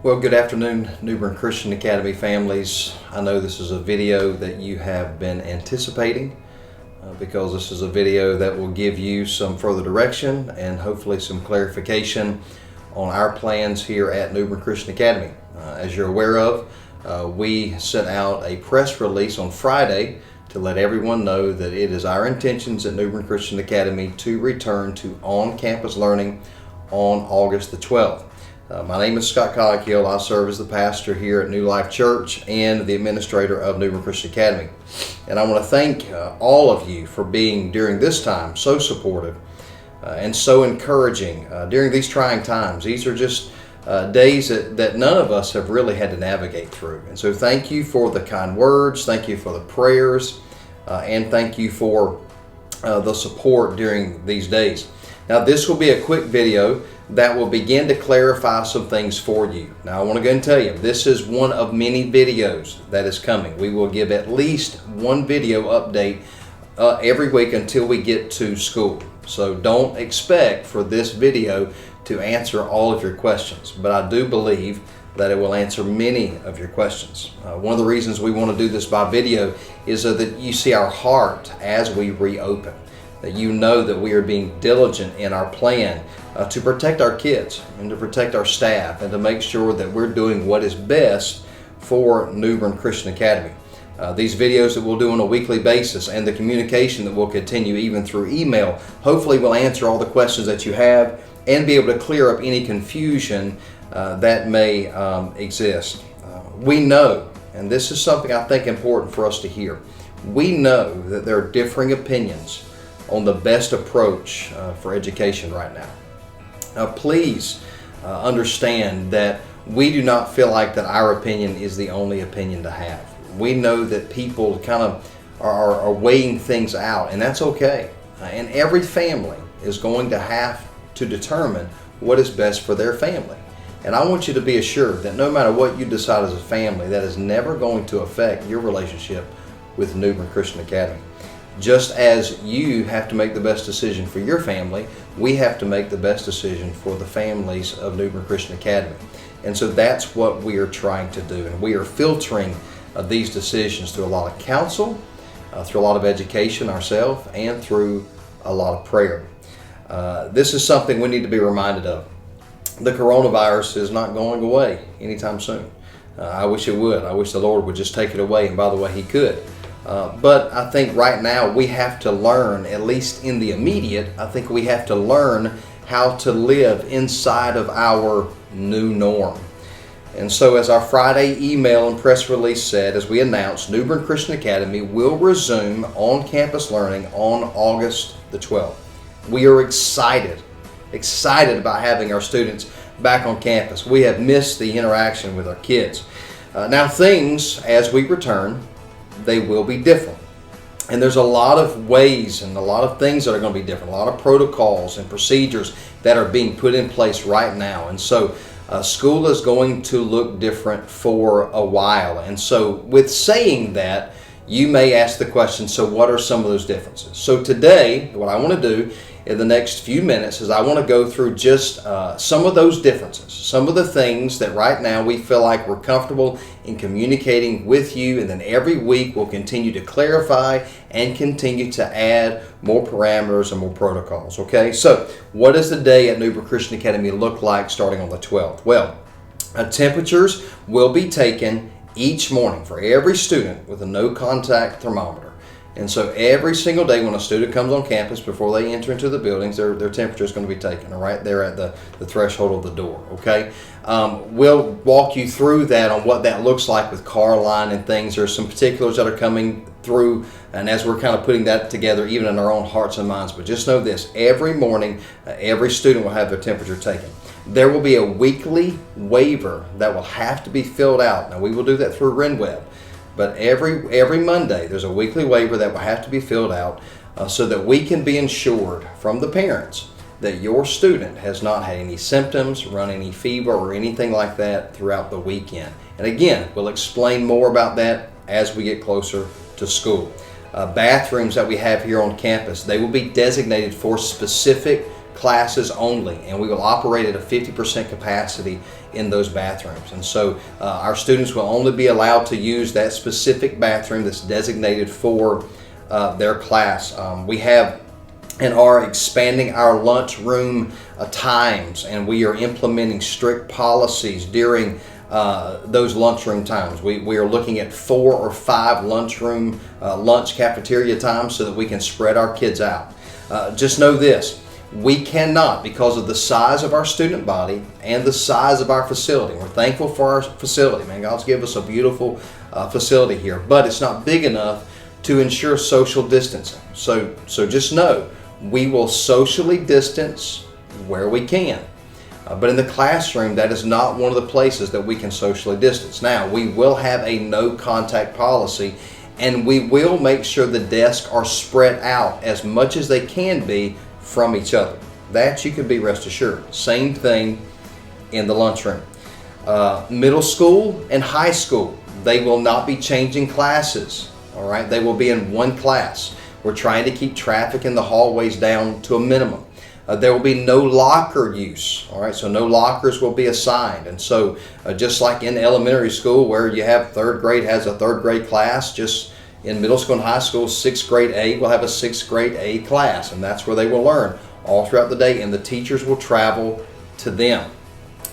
Well, good afternoon, Newbern Christian Academy families. I know this is a video that you have been anticipating because this is a video that will give you some further direction and hopefully some clarification on our plans here at Newbern Christian Academy. As you're aware of, we sent out a press release on Friday to let everyone know that it is our intentions at Newbern Christian Academy to return to on-campus learning on August the 12th. My name is Coghill. I serve as the pastor here at New Life Church and the administrator of Newbern Christian Academy. And I want to thank all of you for being, during this time, so supportive and so encouraging during these trying times. These are just days that none of us have really had to navigate through. And so thank you for the kind words, thank you for the prayers, and thank you for the support during these days. Now, this will be a quick video that will begin to clarify some things for you. Now, I want to go and tell you, this is one of many videos that is coming. We will give at least one video update every week until we get to school. So don't expect for this video to answer all of your questions, but I do believe that it will answer many of your questions. One of the reasons we want to do this by video is so that you see our heart as we reopen, that you know that we are being diligent in our plan to protect our kids and to protect our staff and to make sure that we're doing what is best for Newbern Christian Academy. These videos that we'll do on a weekly basis and the communication that will continue even through email hopefully will answer all the questions that you have and be able to clear up any confusion that may exist. We know, and this is something I think important for us to hear, we know that there are differing opinions on the best approach for education right now. Please understand that we do not feel like that our opinion is the only opinion to have. We know that people kind of are weighing things out, and that's okay. And every family is going to have to determine what is best for their family. And I want you to be assured that no matter what you decide as a family, that is never going to affect your relationship with Newbern Christian Academy. Just as you have to make the best decision for your family, we have to make the best decision for the families of Newbern Christian Academy. And so that's what we are trying to do. And we are filtering these decisions through a lot of counsel, through a lot of education ourselves, and through a lot of prayer. This is something we need to be reminded of. The coronavirus is not going away anytime soon. I wish it would. I wish the Lord would just take it away. And by the way, He could. But I think right now we have to learn, at least in the immediate, I think we have to learn how to live inside of our new norm. And so as our Friday email and press release said, as we announced, Newbern Christian Academy will resume on-campus learning on August the 12th. We are excited about having our students back on campus. We have missed the interaction with our kids. Now things, as we return, they will be different. And there's a lot of ways and a lot of things that are going to be different, a lot of protocols and procedures that are being put in place right now. And so school is going to look different for a while. And so with saying that, you may ask the question, so what are some of those differences? So today, what I want to do in the next few minutes is I want to go through just some of those differences, some of the things that right now we feel like we're comfortable in communicating with you, and then every week we'll continue to clarify and continue to add more parameters and more protocols. Okay, so what does the day at Newbern Christian Academy look like starting on the 12th? Well, temperatures will be taken each morning for every student with a no-contact thermometer. And so every single day when a student comes on campus, before they enter into the buildings, their temperature is going to be taken right there at the threshold of the door, okay? We'll walk you through that on what that looks like with car line and things. There's some particulars that are coming through, and as we're kind of putting that together, even in our own hearts and minds. But just know this, every morning, every student will have their temperature taken. There will be a weekly waiver that will have to be filled out. Now, we will do that through RenWeb. But every Monday, there's a weekly waiver that will have to be filled out so that we can be ensured from the parents that your student has not had any symptoms, run any fever, or anything like that throughout the weekend. And again, we'll explain more about that as we get closer to school. Bathrooms that we have here on campus, they will be designated for specific classes only, and we will operate at a 50% capacity in those bathrooms. And so our students will only be allowed to use that specific bathroom that's designated for their class. We have and are expanding our lunchroom times, and we are implementing strict policies during those lunchroom times. We are looking at 4 or 5 lunch cafeteria times so that we can spread our kids out. Just know this, we cannot, because of the size of our student body and the size of our facility. We're thankful for our facility, man. God's given us a beautiful facility here, but it's not big enough to ensure social distancing. So just know, we will socially distance where we can. But in the classroom, that is not one of the places that we can socially distance. Now, we will have a no contact policy, and we will make sure the desks are spread out as much as they can be from each other. That you can be rest assured. Same thing in the lunchroom. Middle school and high school, they will not be changing classes. All right, they will be in one class. We're trying to keep traffic in the hallways down to a minimum. There will be no locker use, all right, so no lockers will be assigned. And so just like in elementary school where you have 3rd grade has a 3rd grade class, just in middle school and high school, 6th grade A will have a 6th grade A class, and that's where they will learn all throughout the day, and the teachers will travel to them.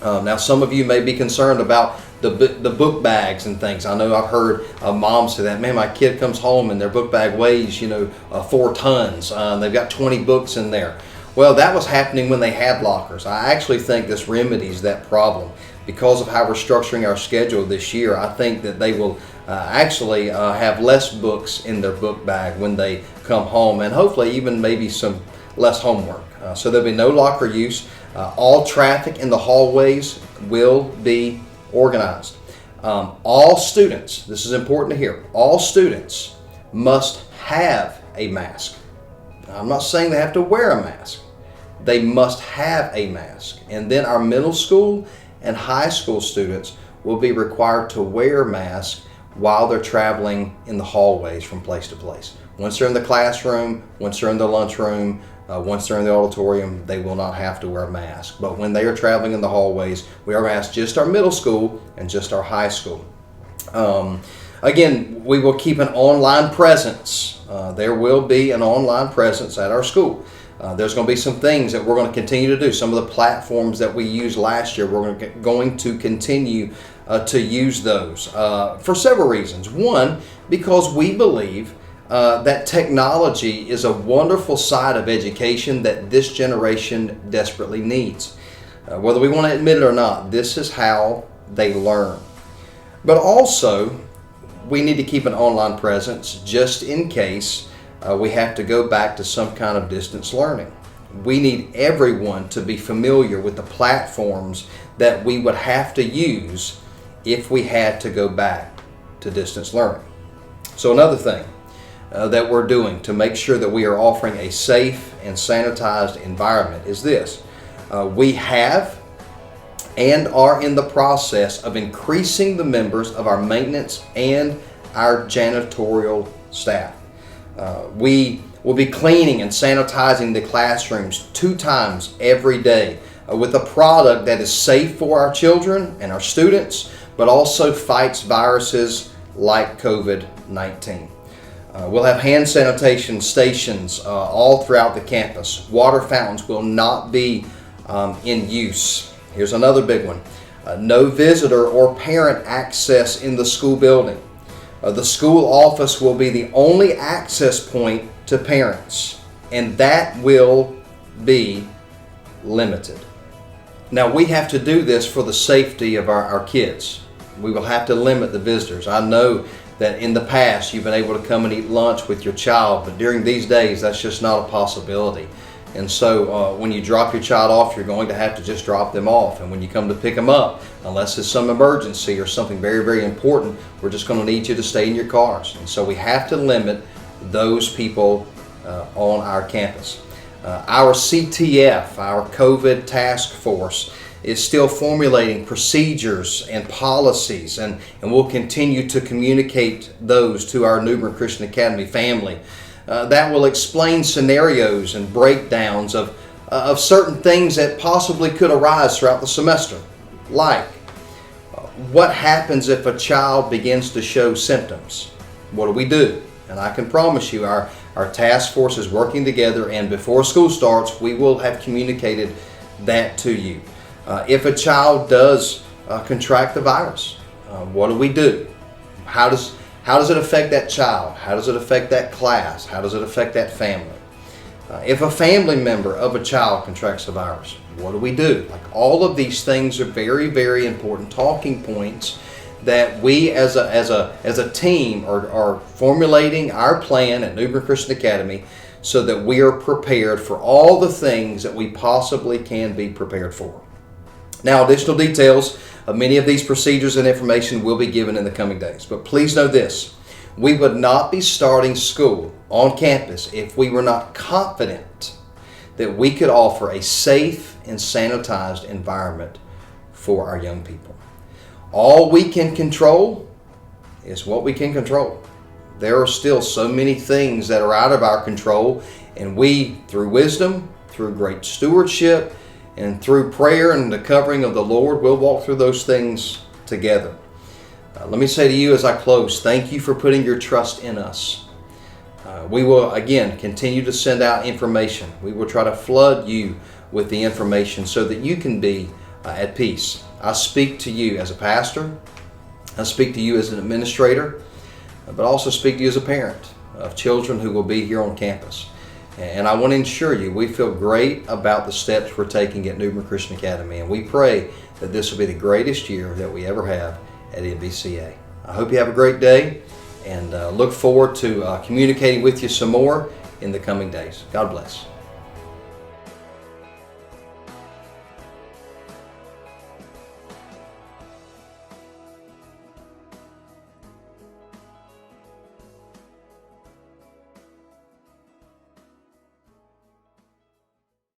Now, some of you may be concerned about the book bags and things. I know I've heard moms say that, man, my kid comes home and their book bag weighs 4 tons. They've got 20 books in there. Well, that was happening when they had lockers. I actually think this remedies that problem. Because of how we're structuring our schedule this year, I think that they will actually have less books in their book bag when they come home, and hopefully even maybe some less homework. So there'll be no locker use. All traffic in the hallways will be organized. All students, this is important to hear, all students must have a mask. I'm not saying they have to wear a mask. They must have a mask. And then our middle school and high school students will be required to wear masks while they're traveling in the hallways from place to place. Once they're in the classroom, once they're in the lunchroom, once they're in the auditorium, they will not have to wear a mask. But when they are traveling in the hallways, we are going to ask just our middle school and just our high school. Again, we will keep an online presence. There will be an online presence at our school. There's going to be some things that we're going to continue to do. Some of the platforms that we used last year, we're going to continue to use those for several reasons. One, because we believe that technology is a wonderful side of education that this generation desperately needs. Whether we want to admit it or not, this is how they learn. But also, we need to keep an online presence just in case we have to go back to some kind of distance learning. We need everyone to be familiar with the platforms that we would have to use if we had to go back to distance learning. So another thing that we're doing to make sure that we are offering a safe and sanitized environment is this. We have and are in the process of increasing the members of our maintenance and our janitorial staff. We will be cleaning and sanitizing the classrooms 2 times every day with a product that is safe for our children and our students, but also fights viruses like COVID-19. We'll have hand sanitation stations all throughout the campus. Water fountains will not be in use. Here's another big one. No visitor or parent access in the school building. The school office will be the only access point to parents, and that will be limited. Now, we have to do this for the safety of our kids. We will have to limit the visitors. I know that in the past you've been able to come and eat lunch with your child, but during these days that's just not a possibility. And so when you drop your child off, you're going to have to just drop them off. And when you come to pick them up, unless it's some emergency or something very, very important, we're just going to need you to stay in your cars. And so we have to limit those people on our campus. Our CTF, our COVID task force, is still formulating procedures and policies, and we'll continue to communicate those to our New Bern Christian Academy family. That will explain scenarios and breakdowns of of certain things that possibly could arise throughout the semester, like what happens if a child begins to show symptoms? What do we do? And I can promise you our task force is working together, and before school starts we will have communicated that to you. If a child does contract the virus, what do we do? How does it affect that child? How does it affect that class? How does it affect that family? If a family member of a child contracts the virus, what do we do? Like, all of these things are very, very important talking points that we as a team are formulating our plan at New Bern Christian Academy so that we are prepared for all the things that we possibly can be prepared for. Now, additional details of many of these procedures and information will be given in the coming days. But please know this: we would not be starting school on campus if we were not confident that we could offer a safe and sanitized environment for our young people. All we can control is what we can control. There are still so many things that are out of our control, and we, through wisdom, through great stewardship, and through prayer and the covering of the Lord, we'll walk through those things together. Let me say to you as I close, thank you for putting your trust in us. We will, again, continue to send out information. We will try to flood you with the information so that you can be at peace. I speak to you as a pastor. I speak to you as an administrator, but also speak to you as a parent of children who will be here on campus. And I want to ensure you, we feel great about the steps we're taking at New Bern Christian Academy, and we pray that this will be the greatest year that we ever have at Nbca. I hope you have a great day, and look forward to communicating with you some more in the coming days. God bless.